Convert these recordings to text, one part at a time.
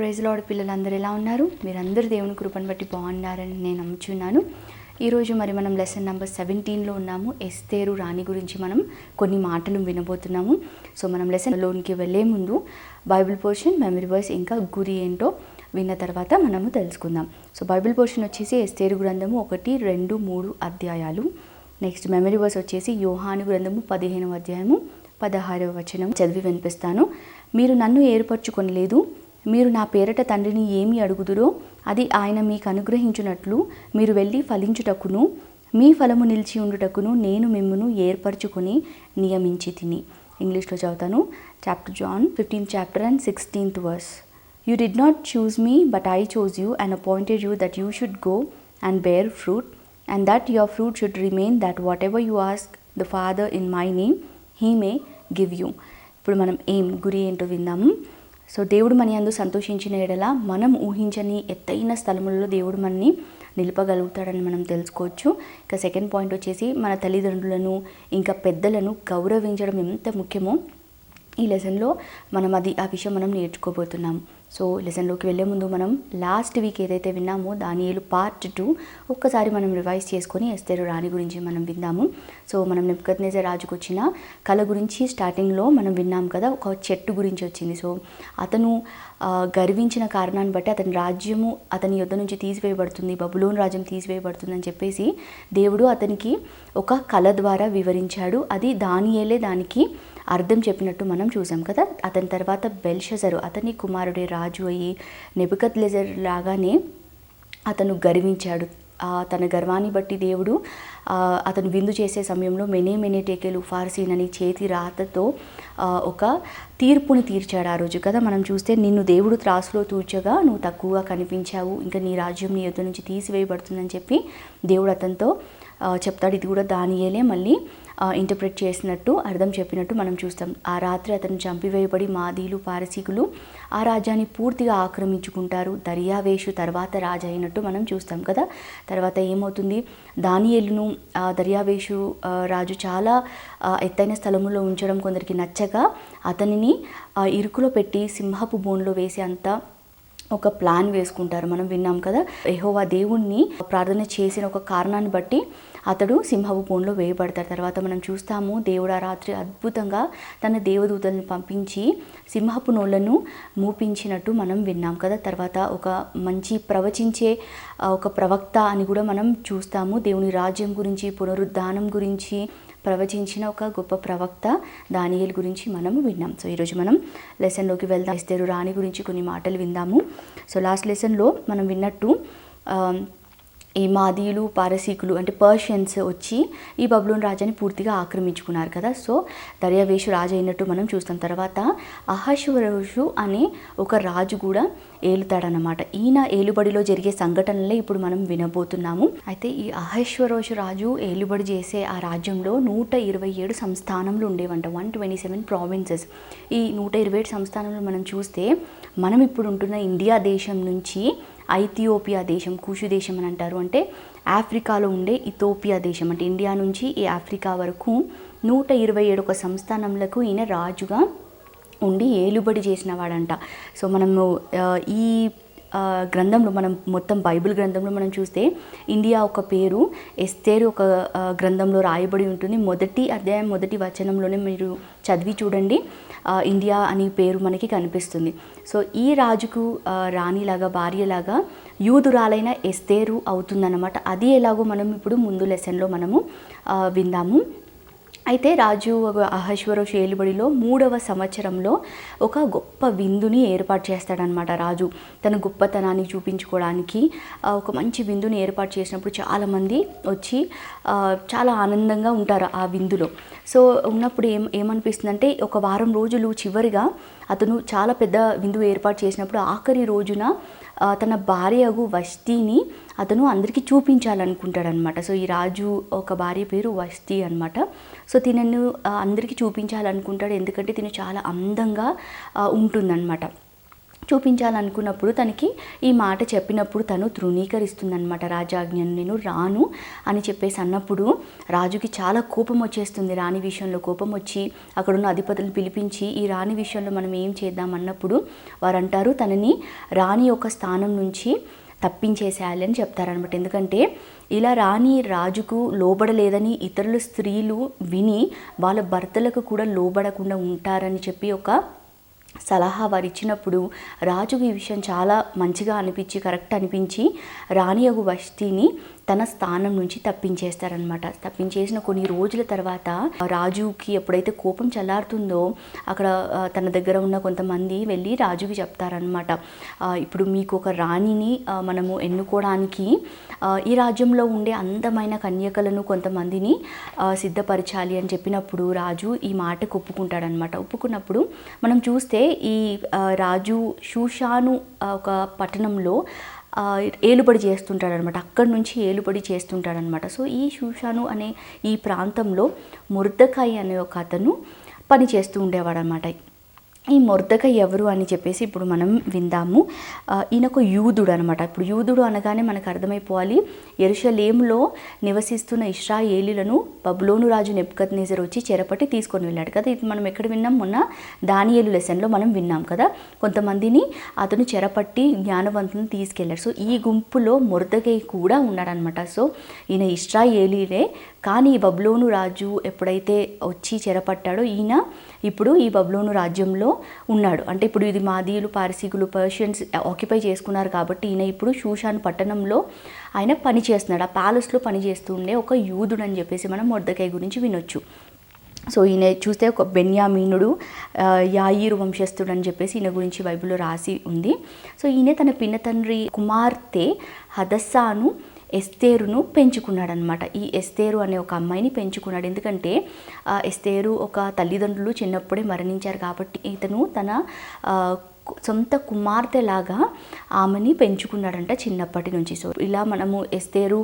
Praise lord పిల్లలందరూ ఎలా ఉన్నారు? మీరందరూ దేవుని కృపను బట్టి బాగున్నారని నేను నమ్ముచున్నాను. ఈరోజు మరి మనం లెసన్ నెంబర్ 17లో ఉన్నాము. ఎస్తేరు రాణి గురించి మనం కొన్ని మాటలు వినబోతున్నాము. సో మనం లెసన్లోనికి వెళ్ళే ముందు బైబిల్ పోర్షన్, మెమరీ వర్స్ ఇంకా గురి ఏంటో విన్న తర్వాత మనము తెలుసుకుందాం. సో బైబిల్ పోర్షన్ వచ్చేసి ఎస్తేరు గ్రంథము 1, 2, 3 అధ్యాయాలు. నెక్స్ట్ మెమరీ వర్స్ వచ్చేసి యోహాను గ్రంథము 15వ అధ్యాయము 16వ వచనం చదివి వినిపిస్తాను. మీరు నన్ను ఏర్పరచుకొనలేదు, మీరు నా పేరట తండ్రిని ఏమి అడుగుదురో అది ఆయన మీకు అనుగ్రహించున్నట్లు మీరు వెళ్ళి ఫలించుటకును మీ ఫలము నిలిచి ఉండుటకును నేను మిమ్మును ఏర్పరచుకొని నియమించి తిని. ఇంగ్లీష్లో చదువుతాను. John 15th chapter and 16th verse. You did not choose me, but I chose you and appointed you that you should go and bear fruit, and that your fruit should remain, that whatever you ask the Father in my name, he may give you. ఇప్పుడు మనం గురి ఏంటో విందాము. So దేవుడు మన యందు సంతోషించిన ఎడల మనం ఊహించని ఎత్తైన స్థలములలో దేవుడు మనని నిలపగలుగుతాడని మనం తెలుసుకోవచ్చు. ఇంకా సెకండ్ పాయింట్ వచ్చేసి మన తల్లిదండ్రులను ఇంకా పెద్దలను గౌరవించడం ఎంత ముఖ్యమో ఈ లెసన్లో మనం ఆ విషయం మనం నేర్చుకోబోతున్నాం. సో లెసన్లోకి వెళ్ళే ముందు మనం లాస్ట్ వీక్ ఏదైతే విన్నామో దానియేలు పార్ట్ 2 ఒక్కసారి మనం రివైజ్ చేసుకొని ఎస్తేరు రాణి గురించి మనం విందాము. సో మనం నెబుకద్నెజర్ రాజుకు వచ్చిన కళ గురించి స్టార్టింగ్లో మనం విన్నాం కదా, ఒక చెట్టు గురించి వచ్చింది. సో అతను గర్వించిన కారణాన్ని బట్టి అతని రాజ్యము అతని యుద్ధ నుంచి తీసివేయబడుతుంది, బబులోను రాజ్యం తీసివేయబడుతుందని చెప్పేసి దేవుడు అతనికి ఒక కళ ద్వారా వివరించాడు. అది దానియేలే దానికి అర్థం చెప్పినట్టు మనం చూసాం కదా. అతని తర్వాత బెల్షజరు అతని కుమారుడే రాజు అయ్యి నెబుకద్నెజర్ లాగానే అతను గర్వించాడు. తన గర్వాన్ని బట్టి దేవుడు అతను విందు చేసే సమయంలో మెనే టేకెలు ఫార్సీన్ అని చేతి రాతతో ఒక తీర్పుని తీర్చాడు ఆ రోజు కదా. మనం చూస్తే నిన్ను దేవుడు త్రాసులో తూచగా నువ్వు తక్కువగా కనిపించావు, ఇంకా నీ రాజ్యం నీ యుద్ధ నుంచి తీసివేయబడుతుందని చెప్పి దేవుడు అతనితో చెప్తాడు. ఇది కూడా దానియేలే మళ్ళీ ఇంటర్ప్రెట్ చేసినట్టు అర్థం చెప్పినట్టు మనం చూస్తాం. ఆ రాత్రి అతను చంపివేయబడి మాదీలు పారసీకులు ఆ రాజ్యాన్ని పూర్తిగా ఆక్రమించుకుంటారు. దర్యావేషు తర్వాత రాజు అయినట్టు మనం చూస్తాం కదా. తర్వాత ఏమవుతుంది, దానియేలును దర్యావేషు రాజు చాలా ఎత్తైన స్థలములో ఉంచడం కొందరికి నచ్చగా అతనిని ఇరుకులో పెట్టి సింహపు బోన్లో వేసి అంతా ఒక ప్లాన్ వేసుకుంటారు. మనం విన్నాం కదా, యెహోవా దేవుణ్ణి ప్రార్థన చేసిన ఒక కారణాన్ని బట్టి అతడు సింహపు బోన్లో వేయబడతాడు. తర్వాత మనం చూస్తాము దేవుడు ఆ రాత్రి అద్భుతంగా తన దేవదూతలను పంపించి సింహపు నోళ్లను మూపించినట్టు మనం విన్నాం కదా. తర్వాత ఒక మంచి ప్రవచించే ఒక ప్రవక్త అని కూడా మనం చూస్తాము. దేవుని రాజ్యం గురించి, పునరుద్ధానం గురించి ప్రవచించిన ఒక గొప్ప ప్రవక్త దానియేలు గురించి మనము విన్నాం. సో ఈరోజు మనం లెసన్లోకి వెళ్దాం. ఎస్తేరు రాణి గురించి కొన్ని మాటలు విందాము. సో లాస్ట్ లెసన్లో మనం విన్నట్టు ఈ మాదీయులు పారసీకులు అంటే పర్షియన్స్ వచ్చి ఈ బబులోను రాజ్యాన్ని పూర్తిగా ఆక్రమించుకున్నారు కదా. సో దర్యావేషు రాజు అయినట్టు మనం చూస్తాం. తర్వాత అహష్వరోషు అనే ఒక రాజు కూడా ఏలుతాడనమాట. ఈయన ఏలుబడిలో జరిగే సంఘటనలే ఇప్పుడు మనం వినబోతున్నాము. అయితే ఈ అహష్వరోషు రాజు ఏలుబడి చేసే ఆ రాజ్యంలో 127 సంస్థానములు ఉండేవంట. 127 ప్రావిన్సెస్. ఈ 127 సంస్థానంలో మనం చూస్తే మనం ఇప్పుడు ఉంటున్న ఇండియా దేశం నుంచి ఐథియోపియా దేశం, కూషు దేశం అని అంటారు, అంటే ఆఫ్రికాలో ఉండే ఇథోపియా దేశం, అంటే ఇండియా నుంచి ఈ ఆఫ్రికా వరకు 127 సంస్థానములకు ఈయన రాజుగా ఉండి ఏలుబడి చేసిన వాడంట. సో మనము ఈ గ్రంథంలో మనం మొత్తం బైబిల్ గ్రంథంలో మనం చూస్తే ఇండియా ఒక పేరు ఎస్తేరు ఒక గ్రంథంలో రాయబడి ఉంటుంది. మొదటి అధ్యాయం మొదటి వచనంలోనే మీరు చదివి చూడండి, ఇండియా అని పేరు మనకి కనిపిస్తుంది. సో ఈ రాజుకు రాణిలాగా భార్యలాగా యూదురాలైన ఎస్తేరు అవుతుందన్నమాట. అది ఎలాగో మనం ఇప్పుడు ముందు లెసన్లో మనము విందాము. అయితే రాజు అహష్వరోషు ఏలుబడిలో 3వ సంవత్సరంలో ఒక గొప్ప విందుని ఏర్పాటు చేస్తాడనమాట. రాజు తన గొప్పతనాన్ని చూపించుకోవడానికి ఒక మంచి విందుని ఏర్పాటు చేసినప్పుడు చాలామంది వచ్చి చాలా ఆనందంగా ఉంటారు ఆ విందులో. సో ఉన్నప్పుడు ఏమనిపిస్తుందంటే ఒక వారం రోజులు చివరిగా అతను చాలా పెద్ద విందు ఏర్పాటు చేసినప్పుడు ఆఖరి రోజున తన భార్యగు వష్టిని అతను అందరికీ చూపించాలనుకుంటాడనమాట. సో ఈ రాజు ఒక భార్య పేరు వష్టి అనమాట. సో తినను అందరికీ చూపించాలనుకుంటాడు, ఎందుకంటే తిను చాలా అందంగా ఉంటుందన్నమాట. చూపించాలనుకున్నప్పుడు తనకి ఈ మాట చెప్పినప్పుడు తను తృణీకరిస్తుందన్నమాట. రాజాజ్ఞను నేను రాను అని చెప్పేసి అన్నప్పుడు రాజుకి చాలా కోపం వచ్చేస్తుంది. రాణి విషయంలో కోపం వచ్చి అక్కడున్న అధిపతులను పిలిపించి ఈ రాణి విషయంలో మనం ఏం చేద్దాం అన్నప్పుడు వారు అంటారు తనని రాణి యొక్క స్థానం నుంచి తప్పించేసేయాలి అని చెప్తారనమాట. ఎందుకంటే ఇలా రాణి రాజుకు లోబడలేదని ఇతరుల స్త్రీలు విని వాళ్ళ భర్తలకు కూడా లోబడకుండా ఉంటారని చెప్పి ఒక సలహా వారు ఇచ్చినప్పుడు రాజుకు ఈ విషయం చాలా మంచిగా అనిపించి కరెక్ట్ అనిపించి రాణి యొక్క వష్టిని తన స్థానం నుంచి తప్పించేస్తారనమాట. తప్పించేసిన కొన్ని రోజుల తర్వాత రాజుకి ఎప్పుడైతే కోపం చల్లారుతుందో అక్కడ తన దగ్గర ఉన్న కొంతమంది వెళ్ళి రాజుకి చెప్తారనమాట, ఇప్పుడు మీకు ఒక రాణిని మనము ఎన్నుకోవడానికి ఈ రాజ్యంలో ఉండే అందమైన కన్యకలను కొంతమందిని సిద్ధపరచాలి అని చెప్పినప్పుడు రాజు ఈ మాటకు ఒప్పుకుంటాడనమాట. ఒప్పుకున్నప్పుడు మనం చూస్తే ఈ రాజు షూషాను ఒక పట్టణంలో ఏలుబడి చేస్తుంటాడనమాట. అక్కడి నుంచి ఏలుబడి చేస్తుంటాడనమాట. సో ఈ షూషాను అనే ఈ ప్రాంతంలో మొర్దెఖాయి అనే ఒక అతను పని చేస్తూ ఉండేవాడనమాట. ఈ మొర్దెఖాయి ఎవరు అని చెప్పేసి ఇప్పుడు మనం విందాము. ఈయనకు యూదుడు అనమాట. ఇప్పుడు యూదుడు అనగానే మనకు అర్థమైపోవాలి, యెరూషలేములో నివసిస్తున్న ఇశ్రాయేలీలను బబులోను రాజు నెబుకద్నెజర్ వచ్చి చెరపట్టి తీసుకొని వెళ్ళాడు కదా. ఇది మనం ఎక్కడ విన్నాం, మొన్న దానియేలు లెసన్లో మనం విన్నాం కదా. కొంతమందిని అతను చెరపట్టి జ్ఞానవంతులను తీసుకెళ్ళాడు. సో ఈ గుంపులో మొర్దెఖాయి కూడా ఉన్నాడనమాట. సో ఈయన ఇశ్రాయేలీలే, కానీ ఈ బబులోను రాజు ఎప్పుడైతే వచ్చి చెరపట్టాడో ఈయన ఇప్పుడు ఈ బబులోను రాజ్యంలో ఉన్నాడు. అంటే ఇప్పుడు ఇది మాదీయులు, పారసీకులు, పర్షియన్స్ ఆక్యుపై చేసుకున్నారు కాబట్టి ఈయన ఇప్పుడు షూషాను పట్టణంలో ఆయన పని చేస్తున్నాడు. ఆ ప్యాలెస్లో పని చేస్తూ ఉండే ఒక యూదుడు అని చెప్పేసి మనం మొర్దెఖాయి గురించి వినొచ్చు. సో ఈయన చూస్తే ఒక బెన్యామీనుడు, యాయీరు వంశస్థుడు అని చెప్పేసి ఈయన గురించి బైబిల్లో రాసి ఉంది. సో ఈయన తన పినతండ్రి కుమార్తె హదస్సాను ఎస్తేరును పెంచుకున్నాడనమాట. ఈ ఎస్తేరు అనే ఒక అమ్మాయిని పెంచుకున్నాడు. ఎందుకంటే ఎస్తేరు ఒక తల్లిదండ్రులు చిన్నప్పుడే మరణించారు కాబట్టి ఇతను తన సొంత కుమార్తెలాగా ఆమెని పెంచుకున్నాడంట చిన్నప్పటి నుంచి. సో ఇలా మనము ఎస్తేరు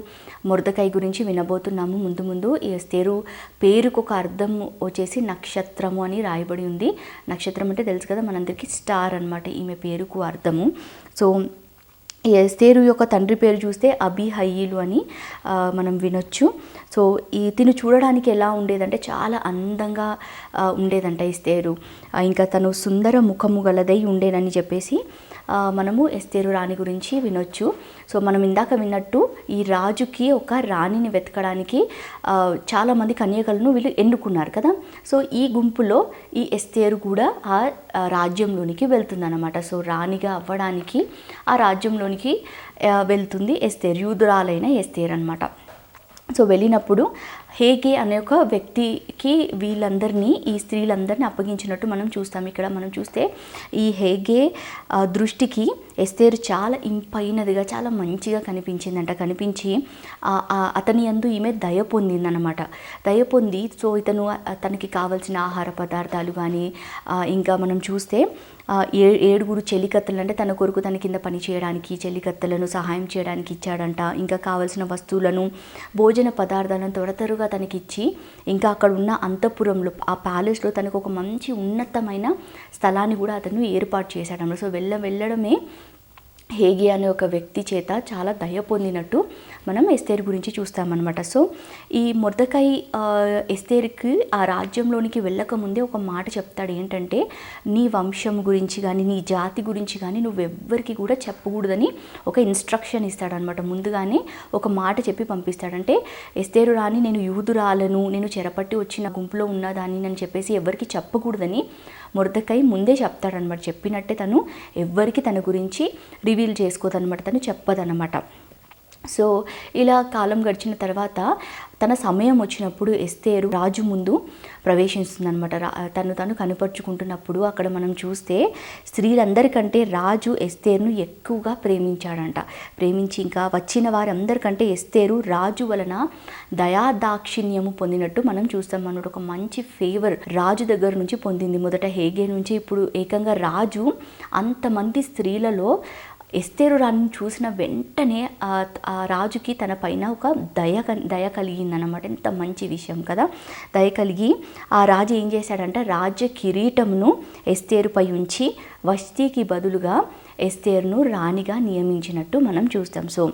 మొర్దెఖాయి గురించి వినబోతున్నాము. ముందు ఈ ఎస్తేరు పేరుకు ఒక అర్థం వచ్చేసి నక్షత్రము అని రాయబడి ఉంది. నక్షత్రం అంటే తెలుసు కదా మనందరికీ, స్టార్ అనమాట ఈమె పేరుకు అర్థము. సో ఈ ఎస్తేరు యొక్క తండ్రి పేరు చూస్తే అబీహయీలు అని మనం వినొచ్చు. సో తిను చూడడానికి ఎలా ఉండేదంటే చాలా అందంగా ఉండేదంట ఎస్తేరు. ఇంకా తను సుందర ముఖము గలదై ఉండేనని చెప్పేసి మనము ఎస్తేరు రాణి గురించి వినొచ్చు. సో మనం ఇందాక విన్నట్టు ఈ రాజుకి ఒక రాణిని వెతకడానికి చాలామంది కన్యకలను వీళ్ళు ఎన్నుకున్నారు కదా. సో ఈ గుంపులో ఈ ఎస్తేరు కూడా ఆ రాజ్యంలోనికి వెళ్తుందన్నమాట. సో రాణిగా అవ్వడానికి ఆ రాజ్యంలోనికి వెళ్తుంది ఎస్తేరు, యూదురాలైన ఎస్తేరు అనమాట. సో వెళ్ళినప్పుడు హేగే అనే ఒక వ్యక్తికి వీళ్ళందరినీ, ఈ స్త్రీలందరినీ అప్పగించినట్టు మనం చూస్తాం. ఇక్కడ మనం చూస్తే ఈ హేగే దృష్టికి ఎస్తేరు చాలా ఇంపైనదిగా, చాలా మంచిగా కనిపించిందంట. కనిపించి అతని యందు ఈమె దయ పొందిందనమాట. దయ పొంది సో ఇతను తనకి కావాల్సిన ఆహార పదార్థాలు కానీ, ఇంకా మనం చూస్తే 7 చెలికత్తెలు, అంటే తన కొరకు తన కింద పని చేయడానికి చెలికత్తెలను సహాయం చేయడానికి ఇచ్చాడంట. ఇంకా కావాల్సిన వస్తువులను, భోజన పదార్థాలను త్వరగా తనకిచ్చి, ఇంకా అక్కడ ఉన్న అంతఃపురంలో ఆ ప్యాలెస్లో తనకు ఒక మంచి ఉన్నతమైన స్థలాన్ని కూడా అతను ఏర్పాటు చేశాడన్నమాట. సో వెళ్ళడమే హేగే అనే ఒక వ్యక్తి చేత చాలా దయ పొందినట్టు మనం ఎస్తేరు గురించి చూస్తామన్నమాట. సో ఈ మొర్దెఖాయి ఎస్తేరుకి ఆ రాజ్యంలోనికి వెళ్ళకముందే ఒక మాట చెప్తాడు. ఏంటంటే నీ వంశం గురించి కానీ నీ జాతి గురించి కానీ నువ్వెవ్వరికి కూడా చెప్పకూడదని ఒక ఇన్స్ట్రక్షన్ ఇస్తాడనమాట. ముందుగానే ఒక మాట చెప్పి పంపిస్తాడంటే ఎస్తేరు రాని నేను యూదురాలను, నేను చెరపట్టి వచ్చిన గుంపులో ఉన్నదాన్ని అని చెప్పేసి ఎవరికి చెప్పకూడదని మొర్దెఖాయి ముందే చెప్తాడనమాట. చెప్పినట్టే తను ఎవ్వరికి తన గురించి రివీల్ చేసుకోదనమాట, తను చెప్పదనమాట. సో ఇలా కాలం గడిచిన తర్వాత తన సమయం వచ్చినప్పుడు ఎస్తేరు రాజు ముందు ప్రవేశిస్తుందనమాట. తను కనపరుచుకుంటున్నప్పుడు అక్కడ మనం చూస్తే స్త్రీలందరికంటే రాజు ఎస్తేరును ఎక్కువగా ప్రేమించాడంట. ప్రేమించి ఇంకా వచ్చిన వారందరికంటే ఎస్తేరు రాజు వలన దయాదాక్షిణ్యము పొందినట్టు మనం చూస్తాం. అన్నట్టు ఒక మంచి ఫేవర్ రాజు దగ్గర నుంచి పొందింది. మొదట హేగే నుంచి ఇప్పుడు ఏకంగా రాజు అంతమంది స్త్రీలలో ఎస్తేరు రాణిని చూసిన వెంటనే ఆ రాజుకి తన పైన ఒక దయ కలిగిందనమాట. ఎంత మంచి విషయం కదా. దయ కలిగి ఆ రాజు ఏం చేశాడంటే రాజ్య కిరీటమును ఎస్తేరుపై ఉంచి వష్టికి బదులుగా ఎస్తేరును రాణిగా నియమించినట్టు మనం చూస్తాం. సో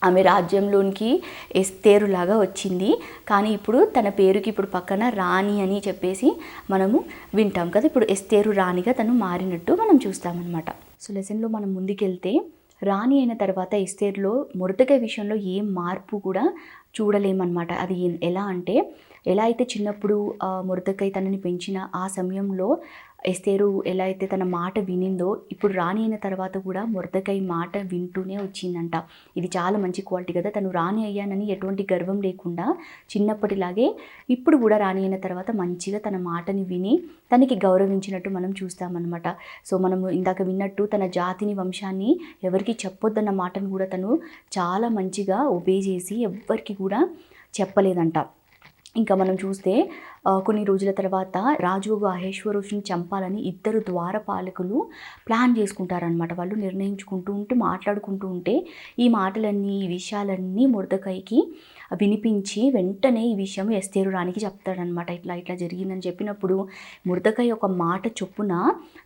ఆమె రాజ్యంలోనికి ఎస్తేరులాగా వచ్చింది, కానీ ఇప్పుడు తన పేరుకి ఇప్పుడు పక్కన రాణి అని చెప్పేసి మనము వింటాం కదా. ఇప్పుడు ఎస్తేరు రాణిగా తను మారినట్టు మనం చూస్తామన్నమాట. సో లెసన్లో మనం ముందుకెళ్తే రాణి అయిన తర్వాత ఎస్తేరులో మొర్దెకై విషయంలో ఏం మార్పు కూడా చూడలేమన్నమాట. అది ఎలా అయితే చిన్నప్పుడు మొర్దెకై తనని పెంచిన ఆ సమయంలో ఎస్తేరు ఎలా అయితే తన మాట వినిందో, ఇప్పుడు రాణి అయిన తర్వాత కూడా మొర్దెకై మాట వింటూనే వచ్చిందంట. ఇది చాలా మంచి క్వాలిటీ కదా. తను రాణి అయ్యానని ఎటువంటి గర్వం లేకుండా చిన్నప్పటిలాగే ఇప్పుడు కూడా రాణి అయిన తర్వాత మంచిగా తన మాటని విని తనకి గౌరవించినట్టు మనం చూస్తామన్నమాట. సో మనము ఇందాక విన్నట్టు తన జాతిని వంశాన్ని ఎవరికి చెప్పొద్దన్న మాటను కూడా తను చాలా మంచిగా ఒబే చేసి ఎవ్వరికి కూడా చెప్పలేదంట. ఇంకా మనం చూస్తే కొన్ని రోజుల తర్వాత రాజు అహేశ్వరోషుని చంపాలని ఇద్దరు ద్వారపాలకులు ప్లాన్ చేసుకుంటారనమాట. వాళ్ళు నిర్ణయించుకుంటూ ఉంటే మాట్లాడుకుంటూ ఉంటే ఈ మాటలన్నీ ఈ విషయాలన్నీ మొర్దెకైకి వినిపించి వెంటనే ఈ విషయం ఎస్తేరు రాణికి చెప్తాడనమాట. ఇట్లా జరిగిందని చెప్పినప్పుడు మొర్దెకై ఒక మాట చొప్పున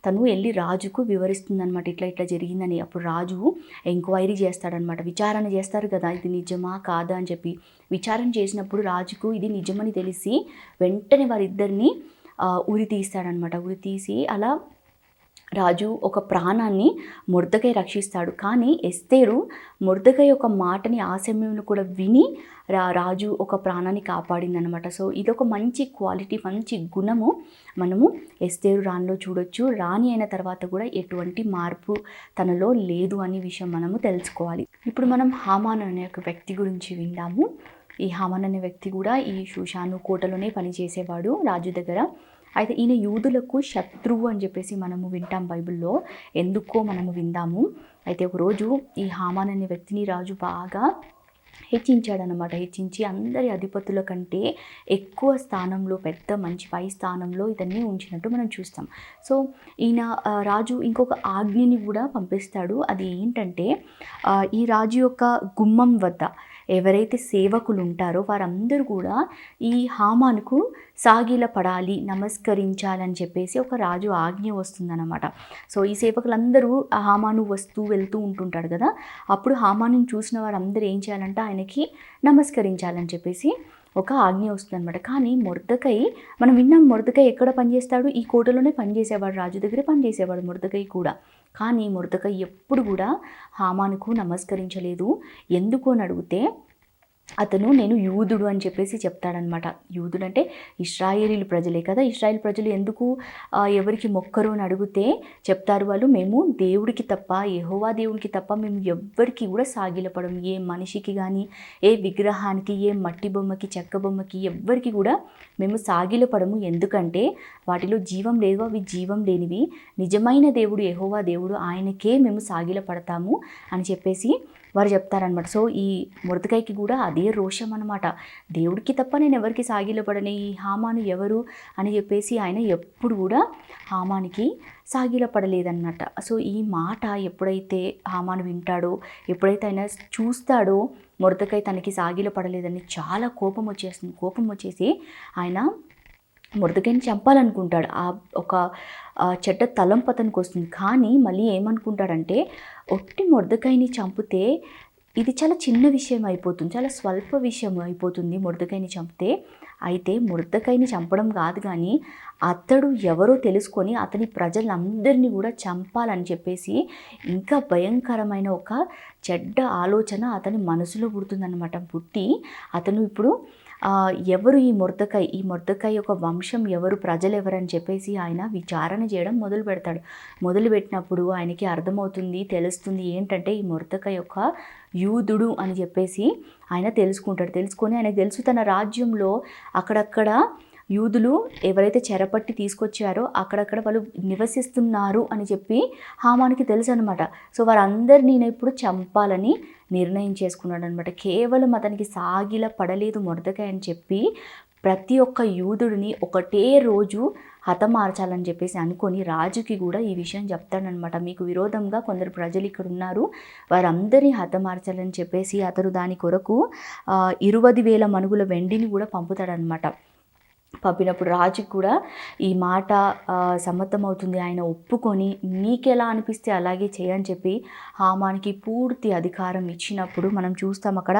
తను వెళ్ళి రాజుకు వివరిస్తుందనమాట. ఇట్లా జరిగిందని. అప్పుడు రాజు ఎంక్వైరీ చేస్తాడనమాట. విచారణ చేస్తారు కదా, ఇది నిజమా కాదా అని చెప్పి. విచారణ చేసినప్పుడు రాజుకు ఇది నిజమని తెలిసి వెంటనే వారిద్దరిని ఉరి తీస్తాడనమాట. ఉరి తీసి అలా రాజు ఒక ప్రాణాన్ని మొర్దెకై రక్షిస్తాడు. కానీ ఎస్తేరు మొర్దెకై ఒక మాటని ఆ సమయంలో కూడా విని రాజు ఒక ప్రాణాన్ని కాపాడిందనమాట. సో ఇదొక మంచి క్వాలిటీ, మంచి గుణము మనము ఎస్తేరు రాణిలో చూడొచ్చు. రాణి అయిన తర్వాత కూడా ఎటువంటి మార్పు తనలో లేదు అనే విషయం మనము తెలుసుకోవాలి. ఇప్పుడు మనం హామాన్ అనే ఒక వ్యక్తి గురించి విందాము. ఈ హామాన్ అనే వ్యక్తి కూడా ఈ షూషాను కోటలోనే పనిచేసేవాడు రాజు దగ్గర. అయితే ఈయన యూదులకు శత్రువు అని చెప్పేసి మనము వింటాం బైబిల్లో. ఎందుకో మనము విందాము. అయితే ఒకరోజు ఈ హామాన్ అనే వ్యక్తిని రాజు బాగా హెచ్చించాడనమాట. హెచ్చించి అందరి అధిపతుల కంటే ఎక్కువ స్థానంలో, పెద్ద మంచి పై స్థానంలో ఇతన్ని ఉంచినట్టు మనం చూస్తాం. సో ఈయన రాజు ఇంకొక ఆజ్ఞని కూడా పంపిస్తాడు. అది ఏంటంటే ఈ రాజు యొక్క గుమ్మం వద్ద ఎవరైతే సేవకులు ఉంటారో వారందరూ కూడా ఈ హామానుకు సాగిలపడాలి, నమస్కరించాలని చెప్పేసి ఒక రాజు ఆజ్ఞ వస్తుందన్నమాట. సో ఈ సేవకులందరూ హామాను వస్తూ వెళ్తూ ఉంటుంటాడు కదా. అప్పుడు హామాను చూసిన వారందరూ ఏం చేయాలంటే ఆయనకి నమస్కరించాలని చెప్పేసి ఒక ఆజ్ఞ వస్తుందన్నమాట. కానీ మొర్దెకై మనం విన్నాం, మొర్దెకై ఎక్కడ పనిచేస్తాడు? ఈ కోటలోనే పనిచేసేవాడు, రాజు దగ్గరే పనిచేసేవాడు మొర్దెకై కూడా. కానీ మొర్దెకై ఎప్పుడు కూడా హామానుకు నమస్కరించలేదు. ఎందుకు అని అడిగితే అతను నేను యూదుడు అని చెప్పేసి చెప్తాడనమాట. యూదుడు అంటే ఇశ్రాయేలీలు ప్రజలే కదా. ఇశ్రాయేల్ ప్రజలు ఎందుకు ఎవరికి మొక్కరు అని అడిగితే చెప్తారు వాళ్ళు, మేము దేవుడికి తప్ప, యెహోవా దేవుడికి తప్ప మేము ఎవ్వరికి కూడా సాగిలపడం. ఏ మనిషికి కానీ, ఏ విగ్రహానికి, ఏ మట్టి బొమ్మకి, చెక్క బొమ్మకి ఎవ్వరికి కూడా మేము సాగిలపడము. ఎందుకంటే వాటిలో జీవం లేదు, అవి జీవం లేనివి. నిజమైన దేవుడు యెహోవా దేవుడు, ఆయనకే మేము సాగిలపడతాము అని చెప్పేసి వారు చెప్తారనమాట. సో ఈ మొర్దెకైకి కూడా అదే రోషం అనమాట. దేవుడికి తప్ప నేను ఎవరికి సాగిలపడని, ఈ హామాను ఎవరు అని చెప్పేసి ఆయన ఎప్పుడు కూడా హామానికి సాగిలపడలేదన్నమాట. సో ఈ మాట ఎప్పుడైతే హామాను వింటాడో, ఎప్పుడైతే ఆయన చూస్తాడో మొర్దెకై తనకి సాగిలపడలేదని చాలా కోపం వచ్చేస్తుంది. కోపం వచ్చేసి ఆయన మొర్దెకైని చంపాలనుకుంటాడు. ఒక చెడ్డ తలంపు అతనికి వస్తుంది. కానీ మళ్ళీ ఏమనుకుంటాడంటే ఒట్టి మొర్దెకైని చంపితే ఇది చాలా చిన్న విషయం అయిపోతుంది, చాలా స్వల్ప విషయం అయిపోతుంది మొర్దెకైని చంపితే. అయితే మొర్దెకైని చంపడం కాదు కానీ అతడు ఎవరో తెలుసుకొని అతని ప్రజలందరినీ కూడా చంపాలని చెప్పేసి ఇంకా భయంకరమైన ఒక చెడ్డ ఆలోచన అతని మనసులో పుడుతుందన్నమాట. పుట్టి అతను ఇప్పుడు ఎవరు ఈ మొర్దెకై యొక్క వంశం ఎవరు, ప్రజలు ఎవరని చెప్పేసి ఆయన విచారణ చేయడం మొదలు పెడతాడు. మొదలుపెట్టినప్పుడు ఆయనకి అర్థమవుతుంది, తెలుస్తుంది ఏంటంటే ఈ మొర్దెకై యొక్క యూదుడు అని చెప్పేసి ఆయన తెలుసుకుంటాడు. తెలుసుకొని ఆయనకు తెలుసు తన రాజ్యంలో అక్కడక్కడ యూదులు ఎవరైతే చెరపట్టి తీసుకొచ్చారో అక్కడక్కడ వాళ్ళు నివసిస్తున్నారు అని చెప్పి హామానికి తెలుసు అనమాట. సో వారందరినీ నేను ఇప్పుడు చంపాలని నిర్ణయం చేసుకున్నాడు అనమాట. కేవలం అతనికి సాగిల పడలేదు మొర్దెకై అని చెప్పి ప్రతి ఒక్క యూదుడిని ఒకటే రోజు హతమార్చాలని చెప్పేసి అనుకొని రాజుకి కూడా ఈ విషయం చెప్తాడనమాట. మీకు విరోధంగా కొందరు ప్రజలు ఇక్కడ ఉన్నారు, వారందరినీ హతమార్చాలని చెప్పేసి అతను దాని కొరకు 20,000 మణుగుల వెండిని కూడా పంపుతాడనమాట. పంపినప్పుడు రాజుకి కూడా ఈ మాట సమ్మతమవుతుంది. ఆయన ఒప్పుకొని నీకెలా అనిపిస్తే అలాగే చేయని చెప్పి హామానికి పూర్తి అధికారం ఇచ్చినప్పుడు మనం చూస్తాం అక్కడ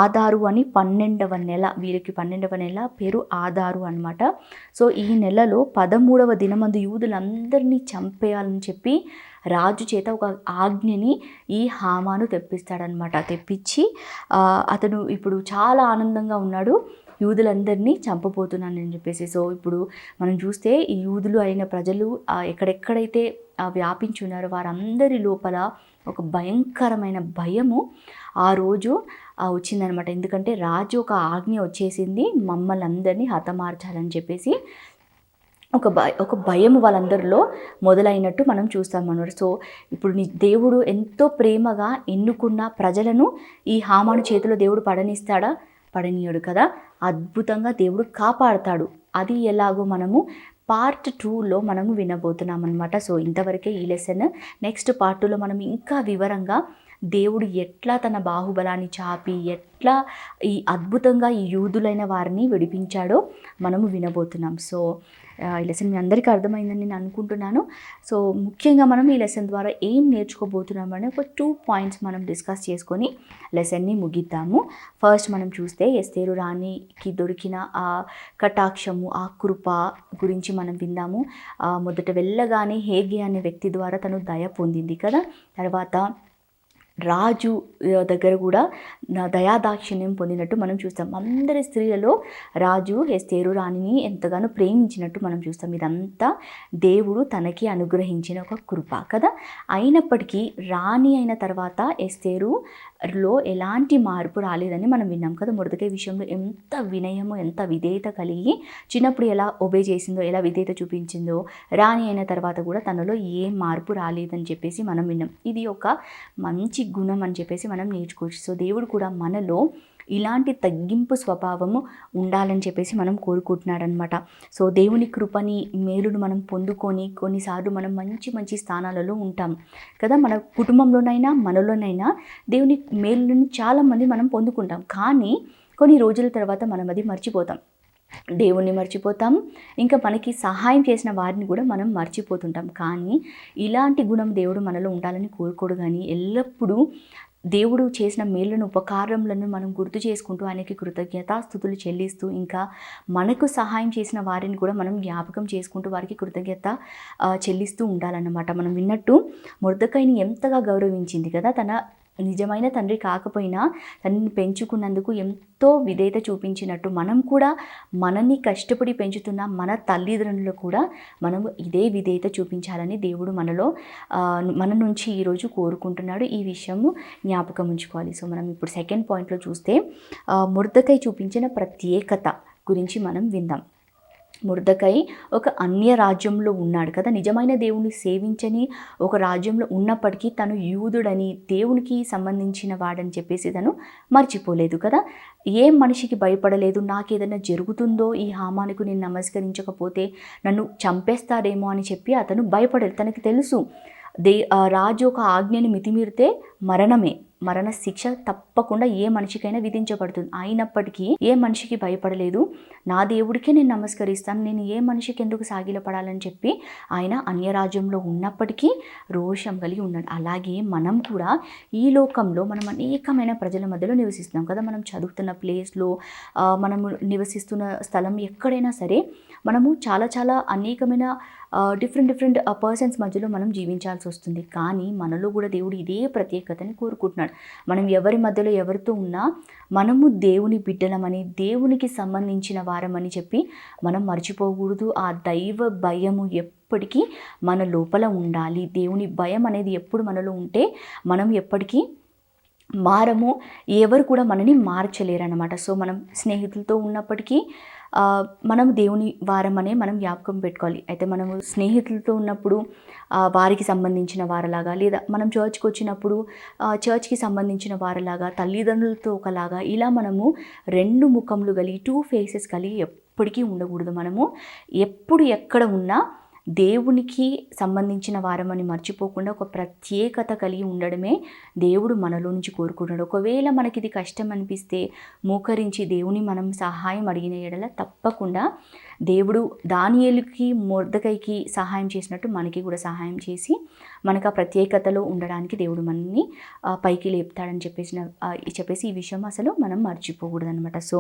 ఆదారు అని 12వ నెల, వీరికి 12వ నెల పేరు ఆదారు అనమాట. సో ఈ నెలలో 13వ దినమందు యూదులందరినీ చంపేయాలని చెప్పి రాజు చేత ఒక ఆజ్ఞని ఈ హామాను తెప్పిస్తాడనమాట. తెప్పించి అతను ఇప్పుడు చాలా ఆనందంగా ఉన్నాడు, యూదులందరినీ చంపబోతున్నానని చెప్పేసి. సో ఇప్పుడు మనం చూస్తే ఈ యూదులు అయిన ప్రజలు ఎక్కడెక్కడైతే వ్యాపించి ఉన్నారో వారందరి లోపల ఒక భయంకరమైన భయము ఆ రోజు వచ్చిందనమాట. ఎందుకంటే రాజు ఒక ఆజ్ఞ వచ్చేసింది, మమ్మల్ని అందరినీ హతమార్చాలని చెప్పేసి ఒక భయం వాళ్ళందరిలో మొదలైనట్టు మనం చూస్తామన్నమాట. సో ఇప్పుడు దేవుడు ఎంతో ప్రేమగా ఎన్నుకున్న ప్రజలను ఈ హామాను చేతిలో దేవుడు పడనిస్తాడా? పడనీయుడు కదా. అద్భుతంగా దేవుడు కాపాడతాడు. అది ఎలాగో మనము పార్ట్ 2లో మనము వినబోతున్నాం అనమాట. సో ఇంతవరకే ఈ లెసన్. నెక్స్ట్ పార్ట్ 2లో మనం ఇంకా వివరంగా దేవుడు ఎట్లా తన బాహుబలాన్ని చాపి ఎట్లా ఈ అద్భుతంగా ఈ యూదులైన వారిని విడిపించాడో మనము వినబోతున్నాం. సో ఈ లెసన్ మీ అందరికీ అర్థమైందని నేను అనుకుంటున్నాను. సో ముఖ్యంగా మనం ఈ లెసన్ ద్వారా ఏం నేర్చుకోబోతున్నామని ఒక 2 పాయింట్స్ మనం డిస్కస్ చేసుకొని లెసన్ని ముగిద్దాము. ఫస్ట్ మనం చూస్తే ఎస్తేరు రాణికి దొరికిన ఆ కటాక్షము, ఆ కృప గురించి మనం విందాము. మొదట వెళ్ళగానే హేగే అనే వ్యక్తి ద్వారా తను దయ పొందింది కదా. తర్వాత రాజు దగ్గర కూడా దయాదాక్షిణ్యం పొందినట్టు మనం చూస్తాం. అందరి స్త్రీలలో రాజు ఎస్తేరు రాణిని ఎంతగానో ప్రేమించినట్టు మనం చూస్తాం. ఇదంతా దేవుడు తనకి అనుగ్రహించిన ఒక కృప కదా. అయినప్పటికీ రాణి అయిన తర్వాత ఎస్తేరులో ఎలాంటి మార్పు రాలేదని మనం విన్నాం కదా. మొర్దెకై విషయంలో ఎంత వినయము, ఎంత విధేయత కలిగి చిన్నప్పుడు ఎలా ఒబే చేసిందో, ఎలా విధేయత చూపించిందో, రాణి అయిన తర్వాత కూడా తనలో ఏ మార్పు రాలేదని చెప్పేసి మనం విన్నాం. ఇది ఒక మంచి గుణం అని చెప్పేసి మనం నేర్చుకోవచ్చు. సో దేవుడు కూడా మనలో ఇలాంటి తగ్గింపు స్వభావము ఉండాలని చెప్పేసి మనం కోరుకుంటున్నాడనమాట. సో దేవుని కృపని, మేలును మనం పొందుకొని కొన్నిసార్లు మనం మంచి మంచి స్థానాలలో ఉంటాం కదా. మన కుటుంబంలోనైనా మనలోనైనా దేవుని మేలుని చాలామంది మనం పొందుకుంటాం. కానీ కొన్ని రోజుల తర్వాత మనం అది మర్చిపోతాం. దేవుణ్ణి మర్చిపోతాం, ఇంకా మనకి సహాయం చేసిన వారిని కూడా మనం మర్చిపోతుంటాం. కానీ ఇలాంటి గుణం దేవుడు మనలో ఉండాలని కోరుకోడు. కానీ ఎల్లప్పుడూ దేవుడు చేసిన మేలును, ఉపకారములను మనం గుర్తు చేసుకుంటూ ఆయనకి కృతజ్ఞతాస్తుతులు చెల్లిస్తూ, ఇంకా మనకు సహాయం చేసిన వారిని కూడా మనం జ్ఞాపకం చేసుకుంటూ వారికి కృతజ్ఞత చెల్లిస్తూ ఉండాలన్నమాట. మనం విన్నట్టు మొర్దెకైని ఎంతగా గౌరవించింది కదా. తన నిజమైన తండ్రి కాకపోయినా తనని పెంచుకున్నందుకు ఎంతో విధేయత చూపించినట్టు మనం కూడా మనల్ని కష్టపడి పెంచుతున్న మన తల్లిదండ్రులు కూడా మనం ఇదే విధేయత చూపించాలని దేవుడు మన నుంచి ఈరోజు కోరుకుంటున్నాడు. ఈ విషయము జ్ఞాపకం ఉంచుకోవాలి. సో మనం ఇప్పుడు సెకండ్ పాయింట్లో చూస్తే మొర్దెకై చూపించిన ప్రత్యేకత గురించి మనం విందాం. మొర్దెకై ఒక అన్య రాజ్యంలో ఉన్నాడు కదా. నిజమైన దేవుని సేవించని ఒక రాజ్యంలో ఉన్నప్పటికీ తను యూదుడని, దేవునికి సంబంధించిన వాడని చెప్పేసి తను మర్చిపోలేదు కదా. ఏ మనిషికి భయపడలేదు. నాకేదైనా జరుగుతుందో, ఈ హామానికి నేను నమస్కరించకపోతే నన్ను చంపేస్తాడేమో అని చెప్పి అతను భయపడలేదు. తనకి తెలుసు రాజు ఒక ఆజ్ఞని మితిమీరితే మరణ శిక్ష తప్పకుండా ఏ మనిషికైనా విధించబడుతుంది. అయినప్పటికీ ఏ మనిషికి భయపడలేదు. నా దేవుడికే నేను నమస్కరిస్తాను, నేను ఏ మనిషికి ఎందుకు సాగిలపడాలని చెప్పి ఆయన అన్యరాజ్యంలో ఉన్నప్పటికీ రోషం కలిగి ఉన్నాడు. అలాగే మనం కూడా ఈ లోకంలో మనం అనేకమైన ప్రజల మధ్యలో నివసిస్తున్నాం కదా. మనం చదువుతున్న ప్లేస్లో, మనము నివసిస్తున్న స్థలం ఎక్కడైనా సరే మనము చాలా అనేకమైన డిఫరెంట్ పర్సన్స్ మధ్యలో మనం జీవించాల్సి వస్తుంది. కానీ మనలో కూడా దేవుడు ఇదే ప్రత్యేకతని కోరుకుంటున్నాడు. మనం ఎవరి మధ్యలో ఎవరితో ఉన్నా మనము దేవుని బిడ్డలమని, దేవునికి సంబంధించిన వారమని చెప్పి మనం మర్చిపోకూడదు. ఆ దైవ భయము ఎప్పటికీ మన లోపల ఉండాలి. దేవుని భయం అనేది ఎప్పుడు మనలో ఉంటే మనం ఎప్పటికీ మారము, ఎవరు కూడా మనని మార్చలేరు అన్నమాట. సో మనం స్నేహితులతో ఉన్నప్పటికీ మనం దేవుని వారమనే మనం జ్ఞాపకం పెట్టుకోవాలి. అయితే మనము స్నేహితులతో ఉన్నప్పుడు వారికి సంబంధించిన వారిలాగా, లేదా మనం చర్చ్‌కి వచ్చినప్పుడు చర్చ్‌కి సంబంధించిన వారిలాగా, తల్లిదండ్రులతో ఒకలాగా, ఇలా మనము 2 ముఖములు కలిగి, 2 ఫేసెస్ కలిగి ఎప్పటికీ ఉండకూడదు. మనము ఎప్పుడు ఎక్కడ ఉన్నా దేవునికి సంబంధించిన వారమని మర్చిపోకుండా ఒక ప్రత్యేకత కలిగి ఉండడమే దేవుడు మనలో నుంచి కోరుకుంటున్నాడు. ఒకవేళ మనకి ఇది కష్టం అనిపిస్తే మోకరించి దేవుని మనం సహాయం అడిగిన ఎడల తప్పకుండా దేవుడు దానియేలుకి మొర్దెకైకి సహాయం చేసినట్టు మనకి కూడా సహాయం చేసి మనకు ఆ ప్రత్యేకతలో ఉండడానికి దేవుడు మనల్ని పైకి లేపుతాడని చెప్పేసి ఈ విషయం అసలు మనం మర్చిపోకూడదు అనమాట. సో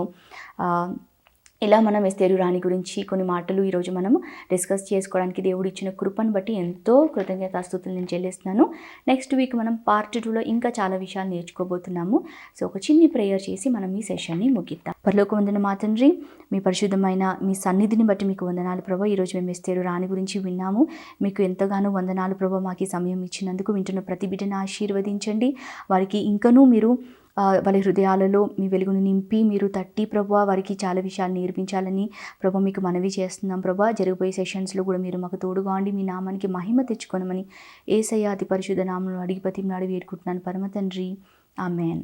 ఇలా మనం ఎస్తేరు రాణి గురించి కొన్ని మాటలు ఈరోజు మనం డిస్కస్ చేసుకోవడానికి దేవుడు ఇచ్చిన కృపను బట్టి ఎంతో కృతజ్ఞతాస్తుతులు నేను చెల్లిస్తున్నాను. నెక్స్ట్ వీక్ మనం పార్ట్ 2లో ఇంకా చాలా విషయాలు నేర్చుకోబోతున్నాము. సో ఒక చిన్ని ప్రేయర్ చేసి మనం ఈ సెషన్ని ముగిద్దాం. పరలోకమందున్న మా తండ్రి, మీ పరిశుద్ధమైన మీ సన్నిధిని బట్టి మీకు వందనాలు ప్రభా. ఈరోజు మేము ఎస్తేరు రాణి గురించి విన్నాము. మీకు ఎంతగానో వందనాలు ప్రభా. మాకు ఈ సమయం ఇచ్చినందుకు, వింటున్న ప్రతి బిడ్డను ఆశీర్వదించండి. వారికి ఇంకనూ మీరు వాళ్ళ హృదయాలలో మీ వెలుగును నింపి మీరు తట్టి ప్రభా వారికి చాలా విషయాలు నేర్పించాలని ప్రభా మీకు మనవి చేస్తున్నాం ప్రభా. జరగబోయే సెషన్స్లో కూడా మీరు మాకు తోడుగా ఉండి మీ నామానికి మహిమ తెచ్చుకోనమని యేసయ్య అతి పరిశుద్ధ నామములో అడిగి వేడుకుంటున్నాను పరమ తండ్రి. ఆమెన్.